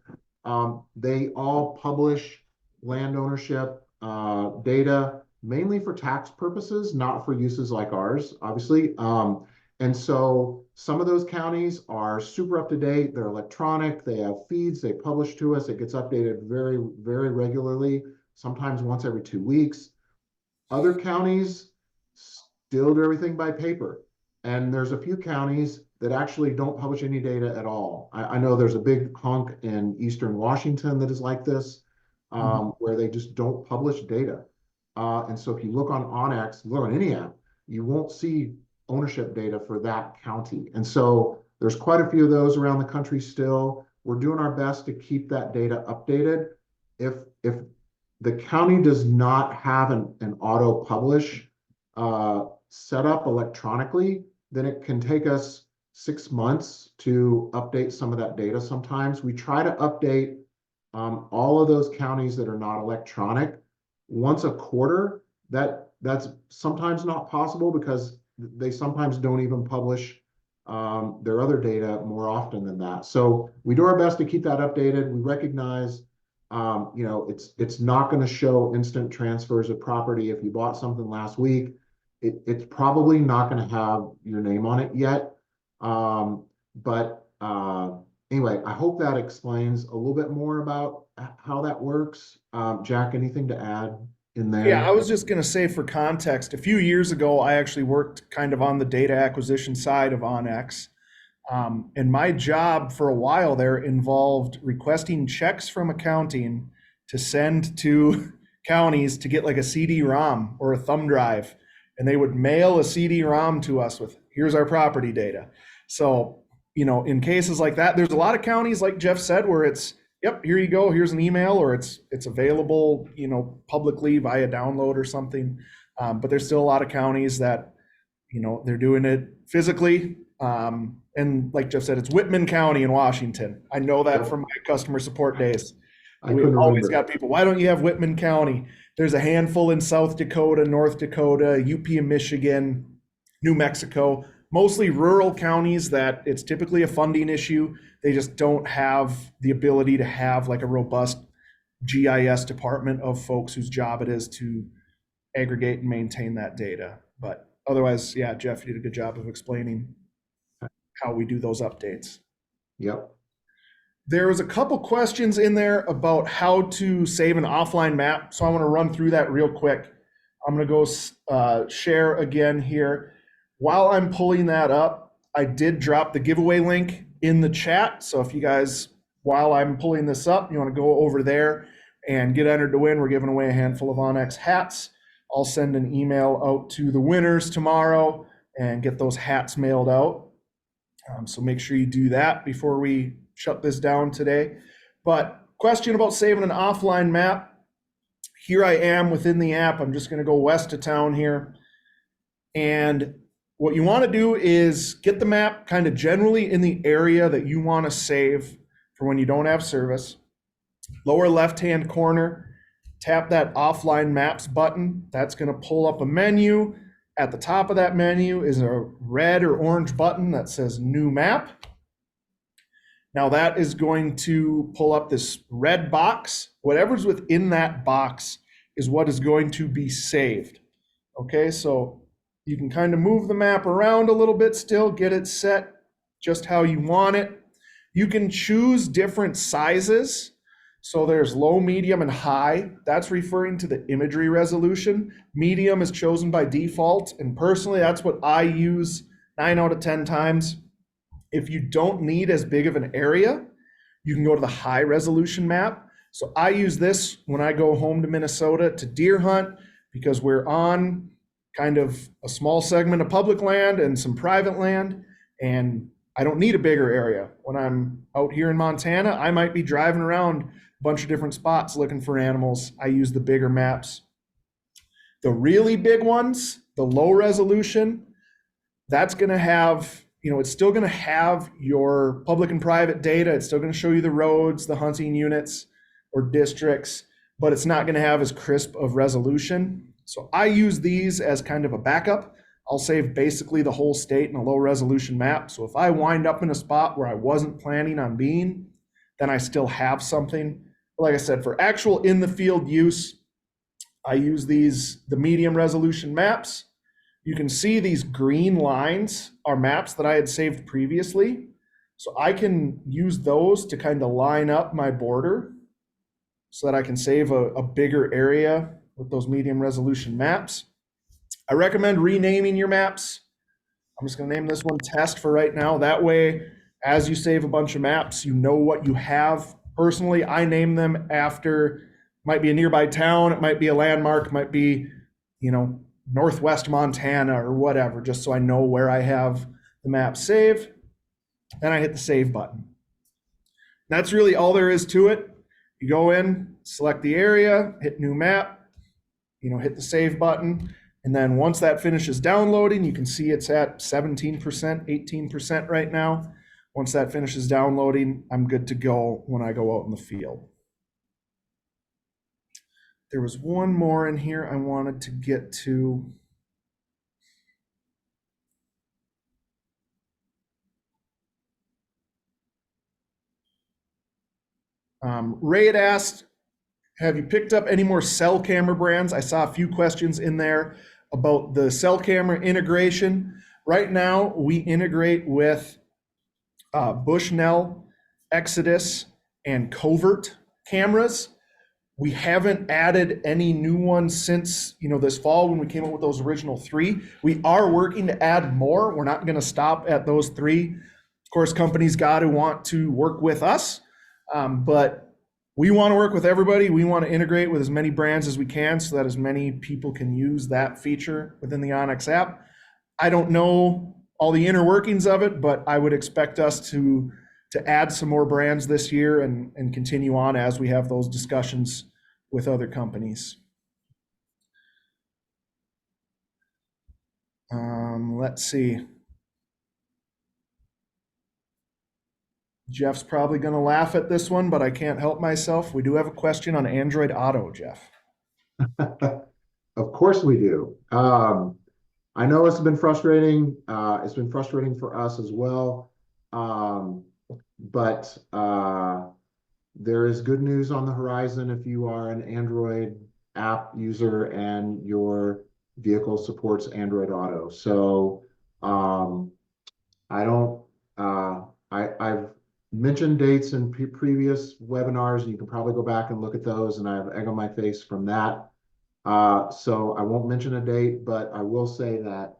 They all publish land ownership data, mainly for tax purposes, not for uses like ours, obviously. And so some of those counties are super up to date. They're electronic. They have feeds. They publish to us. It gets updated very, very regularly, sometimes once every 2 weeks. Other counties still do everything by paper. And there's a few counties that actually don't publish any data at all. I know there's a big hunk in Eastern Washington that is like this, Mhm. where they just don't publish data. And so if you look on onX, look on any app, you won't see ownership data for that county. And so there's quite a few of those around the country still. We're doing our best to keep that data updated. If the county does not have an auto publish set up electronically, then it can take us 6 months to update some of that data. Sometimes we try to update all of those counties that are not electronic once a quarter. That's sometimes not possible because they sometimes don't even publish their other data more often than that. So we do our best to keep that updated. We recognize, it's not going to show instant transfers of property. If you bought something last week, it's probably not going to have your name on it yet. But anyway, I hope that explains a little bit more about how that works. Jack, anything to add in Yeah, I there? was just going to say for context, a few years ago, I actually worked kind of on the data acquisition side of onX. And my job for a while there involved requesting checks from accounting to send to counties to get like a CD-ROM or a thumb drive. And they would mail a CD-ROM to us with, here's our property data. So, in cases like that, there's a lot of counties, like Jeff said, where it's, yep, here you go, here's an email, or it's available, publicly via download or something. But there's still a lot of counties that, they're doing it physically. And like Jeff said, it's Whitman County in Washington. I know that Yep, from my customer support days. I We couldn't always remember. got people, why don't you have Whitman County? There's a handful in South Dakota, North Dakota, UP and Michigan, New Mexico, mostly rural counties that it's typically a funding issue. They just don't have the ability to have like a robust GIS department of folks whose job it is to aggregate and maintain that data. But otherwise, yeah, Jeff, you did a good job of explaining how we do those updates. Yep. There was a couple questions in there about how to save an offline map. So I want to run through that real quick. I'm going to go share again here. While I'm pulling that up, I did drop the giveaway link in the chat. So if you guys, while I'm pulling this up, you want to go over there and get entered to win, we're giving away a handful of onX hats. I'll send an email out to the winners tomorrow and get those hats mailed out. So make sure you do that before we shut this down today. But question about saving an offline map. Here I am within the app. I'm just going to go west of town here. And what you want to do is get the map kind of generally in the area that you want to save for when you don't have service. Lower left-hand corner, tap that offline maps button. That's going to pull up a menu. At the top of that menu is a red or orange button that says new map. Now that is going to pull up this red box. Whatever's within that box is what is going to be saved. Okay, so you can kind of move the map around a little bit still, get it set just how you want it. You can choose different sizes. So there's low, medium, and high. That's referring to the imagery resolution. Medium is chosen by default, and personally, that's what I use 9 out of 10 times. If you don't need as big of an area, you can go to the high resolution map. So I use this when I go home to Minnesota to deer hunt because we're on kind of a small segment of public land and some private land, and I don't need a bigger area. When I'm out here in Montana, I might be driving around a bunch of different spots looking for animals. I use the bigger maps. The really big ones, the low resolution, that's going to have, it's still going to have your public and private data. It's still going to show you the roads, the hunting units or districts, but it's not going to have as crisp of resolution. So I use these as kind of a backup. I'll save basically the whole state in a low resolution map. So if I wind up in a spot where I wasn't planning on being, then I still have something. But like I said, for actual in the field use, I use the medium resolution maps. You can see these green lines are maps that I had saved previously. So I can use those to kind of line up my border so that I can save a bigger area with those medium resolution maps. I recommend renaming your maps. I'm just going to name this one test for right now. That way, as you save a bunch of maps, you know what you have. Personally, I name them after, might be a nearby town, it might be a landmark, it might be, Northwest Montana or whatever, just so I know where I have the map saved. Then I hit the save button. That's really all there is to it. You go in, select the area, hit new map, hit the save button. And then once that finishes downloading, you can see it's at 17%, 18% right now. Once that finishes downloading, I'm good to go when I go out in the field. There was one more in here I wanted to get to. Ray had asked, have you picked up any more cell camera brands? I saw a few questions in there about the cell camera integration. Right now, we integrate with Bushnell, Exodus, and Covert cameras. We haven't added any new ones since this fall when we came up with those original 3. We are working to add more. We're not going to stop at those 3. Of course, companies got to want to work with us, but we want to work with everybody. We want to integrate with as many brands as we can so that as many people can use that feature within the onX app. I don't know all the inner workings of it, but I would expect us to add some more brands this year and continue on as we have those discussions with other companies. Let's see. Jeff's probably going to laugh at this one, but I can't help myself. We do have a question on Android Auto, Jeff. Of course we do. I know it's been frustrating. It's been frustrating for us as well. But there is good news on the horizon if you are an Android app user and your vehicle supports Android Auto. So I've mentioned dates in previous webinars, and you can probably go back and look at those, and I have egg on my face from that. So I won't mention a date, but I will say that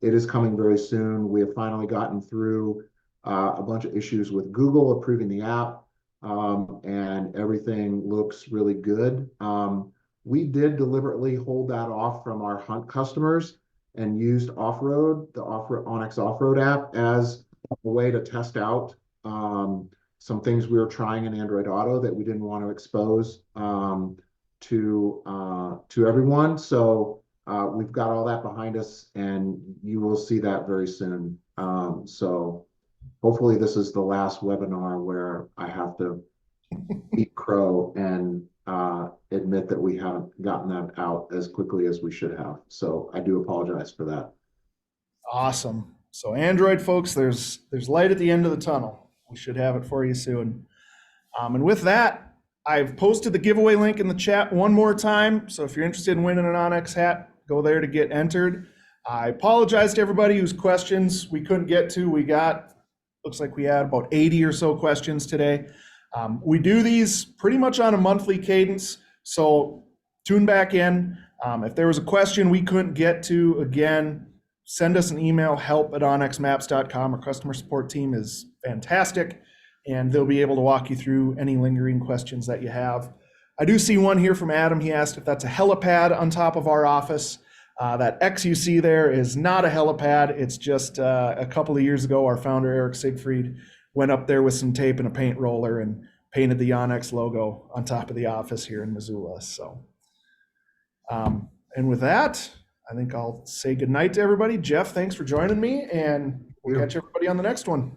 it is coming very soon. We have finally gotten through a bunch of issues with Google approving the app, and everything looks really good. We did deliberately hold that off from our hunt customers and used Off-Road, the onX Off-Road app, as a way to test out some things we were trying in Android Auto that we didn't want to expose to everyone. So we've got all that behind us, and you will see that very soon. So hopefully this is the last webinar where I have to eat crow and admit that we haven't gotten that out as quickly as we should have. So I do apologize for that. Awesome. So Android folks, there's light at the end of the tunnel. We should have it for you soon. And with that, I've posted the giveaway link in the chat one more time. So if you're interested in winning an onX hat, go there to get entered. I apologize to everybody whose questions we couldn't get to. Looks like we had about 80 or so questions today. We do these pretty much on a monthly cadence. So tune back in. If there was a question we couldn't get to, again, send us an email, help@onxmaps.com. Our customer support team is fantastic, and they'll be able to walk you through any lingering questions that you have. I do see one here from Adam. He asked if that's a helipad on top of our office. That X you see there is not a helipad. It's just a couple of years ago, our founder, Eric Siegfried, went up there with some tape and a paint roller and painted the onX logo on top of the office here in Missoula. So, and with that, I think I'll say goodnight to everybody. Jeff, thanks for joining me, and we'll catch everybody on the next one.